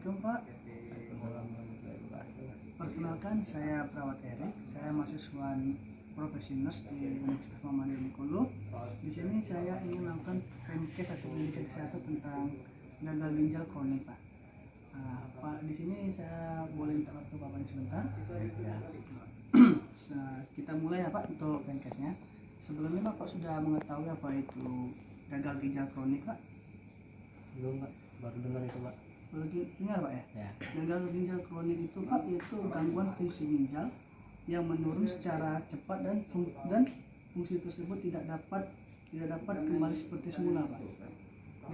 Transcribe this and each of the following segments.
Assalamualaikum Pak. Perkenalkan, saya Perawat Erik. Saya mahasiswa profesi nurse di Universitas Muhammadiyah Bengkulu. Di sini saya ingin melakukan Fenkes atau pendidikan kesehatan tentang gagal ginjal kronik, Pak. Pak, di sini saya boleh minta waktu Bapak sebentar. Ya. Nah, kita mulai ya Pak untuk Fenkesnya. Sebelumnya Bapak sudah mengetahui apa itu gagal ginjal kronik, Pak? Belum Pak, baru dengar itu Pak. Lagi dengar Pak ya? Ya. Gagal ginjal kronik itu Pak, yaitu gangguan fungsi ginjal yang menurun secara cepat dan fungsi tersebut tidak dapat kembali seperti semula, Pak.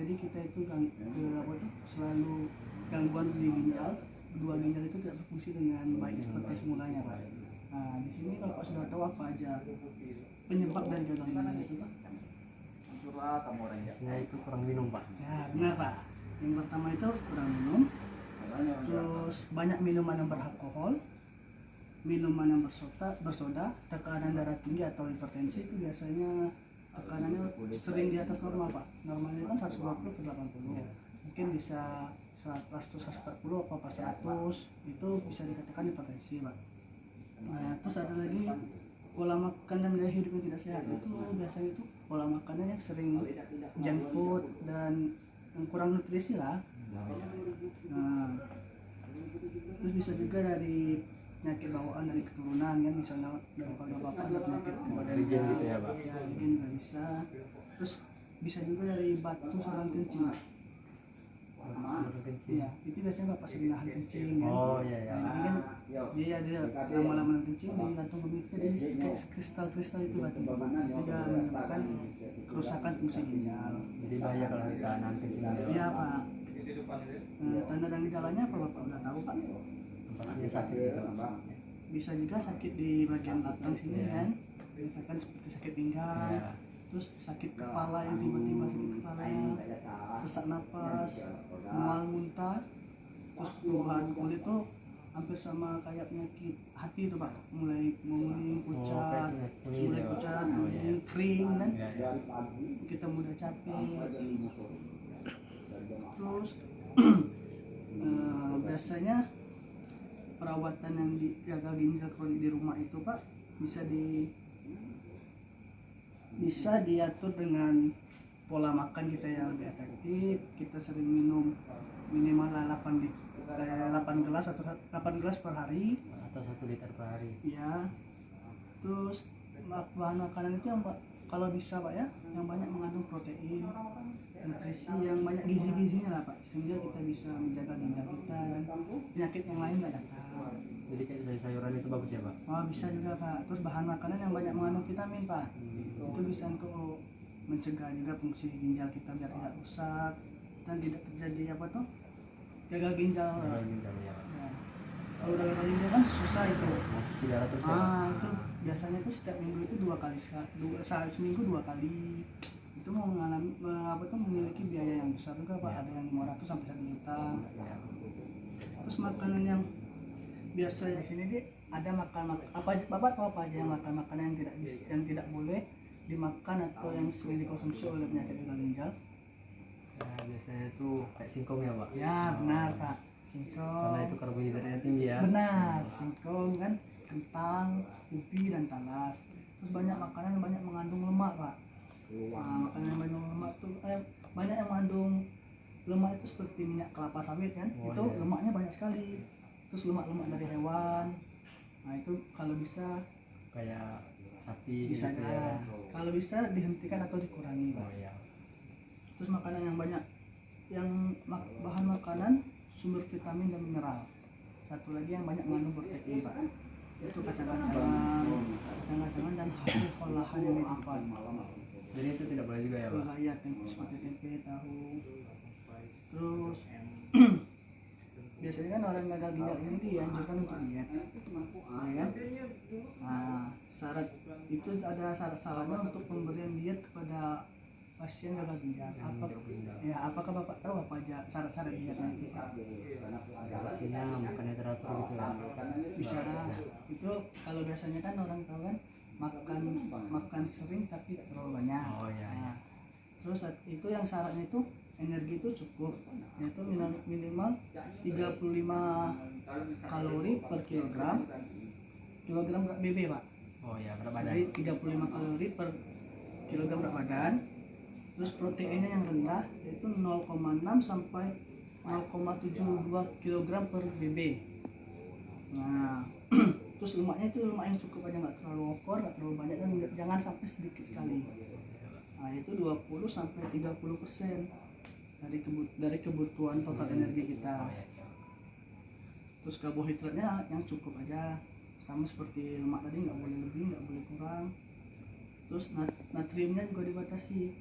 Jadi kita itu selalu gangguan di ginjal, kedua ginjal itu tidak berfungsi dengan baik seperti semulanya, Pak. Nah, di sini Bapak sudah tahu apa aja penyebab dari gagal ginjal itu, Pak? Biasanya itu kurang minum Pak. Ya, benar Pak. Yang pertama itu kurang minum, terus banyak minuman yang beralkohol, minuman yang bersoda, tekanan darah tinggi atau hipertensi itu biasanya tekanannya sering di atas normal Pak. Normalnya kan 120 ke 80. Mungkin bisa 140 atau 100 itu bisa dikatakan hipertensi Pak. Nah, terus ada lagi pola makan dan gaya hidup yang tidak sehat. Itu biasanya itu pola makannya yang sering junk food dan yang kurang nutrisi lah. Nah, terus bisa juga dari penyakit bawaan dari keturunan kan, misalnya dari bapak ada penyakit Dari gen gitu ya Pak. Ya, gen juga bisa. Terus bisa juga dari batu saluran kencing, Pak. Kencing. Ya, itu biasanya bapak sering nahan kencing kan. Oh iya ya. Nah, jadi kan dia ada lama-lama kencing di kantung kemih kita jadi kristal-kristal itu batu bapak. Itu juga menyebabkan kerusakan fungsi ginjal. Jadi bahaya kalau kita nahan kencing. Iya Pak. Tanda dan gejalanya apa bapak udah tahu Pak? Pastinya sakit gitu Pak. Bisa juga sakit di bagian belakang sini kan, misalkan seperti sakit pinggang, Ya. terus sakit kepala yang tiba-tiba sakit kepala, sesak napas, mual muntah, terus perubahan kulit tuh hampir sama kayak penyakit hati itu Pak, mulai menguning, pucat, mulai pucat, menguning, kering kan, Ya, ya. kita mudah capek. Terus biasanya perawatan yang di gagal ginjal kronik di rumah itu Pak bisa diatur dengan pola makan kita yang lebih efektif. Kita sering minum minimal 8 gelas atau 8 gelas per hari Atau 1 liter per hari. ya. Terus bahan makanan itu yang Pak, kalau bisa Pak ya, yang banyak mengandung protein, nutrisi yang banyak gizi-gizinya lah Pak, sehingga kita bisa menjaga ginjal kita dan penyakit yang lain nggak datang. Jadi kayak sayur-sayuran itu bagus ya Pak. Oh bisa juga Pak. Terus bahan makanan yang banyak mengandung vitamin Pak, itu bisa untuk mencegah juga fungsi ginjal kita biar tidak rusak dan tidak terjadi gagal ginjal. Gagal ginjal ya. Ya. Kalau udah gagal ginjal kan susah itu. Masuk darah terus ya. Itu biasanya itu setiap minggu itu seminggu 2 kali. Itu mau memiliki biaya yang besar juga Pak. Ada yang 500 sampai 1 juta. Ya. Terus makanan yang biasa di sini ada Bapak tahu apa aja yang makanan yang tidak boleh dimakan atau yang sering dikonsumsi oleh penyakit gagal ginjal? Ya, biasanya itu kayak singkong ya Pak. Ya benar Pak, singkong. Karena itu karbohidratnya tinggi ya. Benar, singkong kan, kentang, ubi dan talas. Terus banyak makanan yang banyak mengandung lemak Pak. Makanan yang banyak lemak tuh banyak yang mengandung lemak itu seperti minyak kelapa sawit kan. Oh, itu iya. lemaknya banyak sekali. Terus lemak-lemak dari hewan. Nah itu kalau bisa Kayak sapi gitu ya. ya. Kalau bisa dihentikan atau dikurangi Pak. Oh iya. Terus makanan yang banyak bahan makanan sumber vitamin dan mineral. Satu lagi yang banyak mengandung protein Pak, itu kacang-kacangan dan hasil olahan yang disimpan. Jadi itu tidak boleh juga ya Pak. Ya, seperti tempe, tahu. Terus biasanya kan orang gagal ginjal ini dianjurkan untuk diet, ya kan? Nah, syarat itu ada syarat-syaratnya untuk pemberian diet kepada pasien gagal ginjal. Apakah Bapak tahu apa aja syarat-syarat dietnya itu? Pastinya makannya teratur gitu ya. Bisa. Itu kalau biasanya kan orang tahu kan makan sering tapi tidak terlalu banyak. Oh iya. Nah, terus itu yang syaratnya itu energi itu cukup, yaitu minimal 35 kalori per kilogram berat BB Pak. Oh ya, berat badan. Jadi 35 kalori per kilogram berat badan. Terus proteinnya yang rendah yaitu 0,6 sampai 0,72 kilogram per BB. Nah, terus lemaknya itu lemak yang cukup aja, nggak terlalu over, nggak terlalu banyak, dan jangan sampai sedikit sekali. Nah, itu 20 sampai 30% dari kebutuhan total energi kita. Oh ya, siap. Terus karbohidratnya yang cukup aja, sama seperti lemak tadi, nggak boleh lebih, nggak boleh kurang. Terus natriumnya juga dibatasi.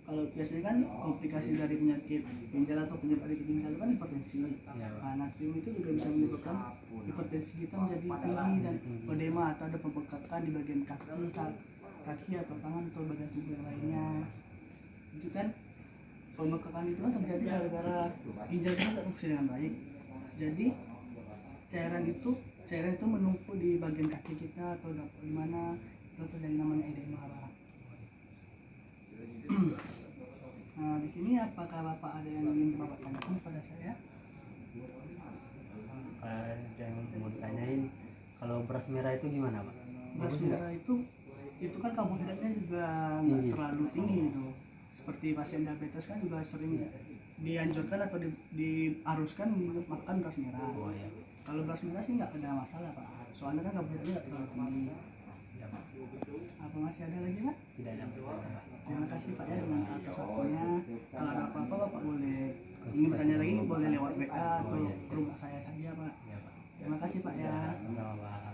Kalau biasanya kan komplikasi dari penyakit ginjal atau penyebab dari ginjal kan hipertensi. Ya, Pak. Nah, natrium itu juga bisa menyebabkan hipertensi kita menjadi tinggi dan edema atau ada pembengkakan di bagian kaki atau tangan atau bagian tubuh yang lainnya. Itu kan pembengkakan itu kan terjadi gara-gara ginjal kita tidak berfungsi dengan baik. Jadi cairan itu menumpuk di bagian kaki kita atau di mana, itu terjadi namanya edema, Pak. Nah, di sini apakah Bapak ada yang ingin Bapak tanyakan kepada saya? Kalau ada yang mau ditanyain, kalau beras merah itu gimana, Pak? Beras Bagus nggak? merah itu kan karbohidratnya juga nggak Tinggi. terlalu tinggi itu. Seperti pasien diabetes kan juga sering dianjurkan atau diharuskan makan beras merah. Oh ya. Kalau beras merah sih nggak ada masalah Pak. Soalnya kan karbohidratnya nggak terlalu tinggi. Ya, Pak. Apa masih ada lagi Pak? Tidak ada pertanyaan, Pak. Terima kasih Pak ya dengan atas waktunya. Kalau ada apa-apa Bapak boleh ingin bertanya lagi boleh lewat WA atau ke rumah saya saja Pak. Ya, Pak. Terima kasih Pak ya. Sama-sama, Pak.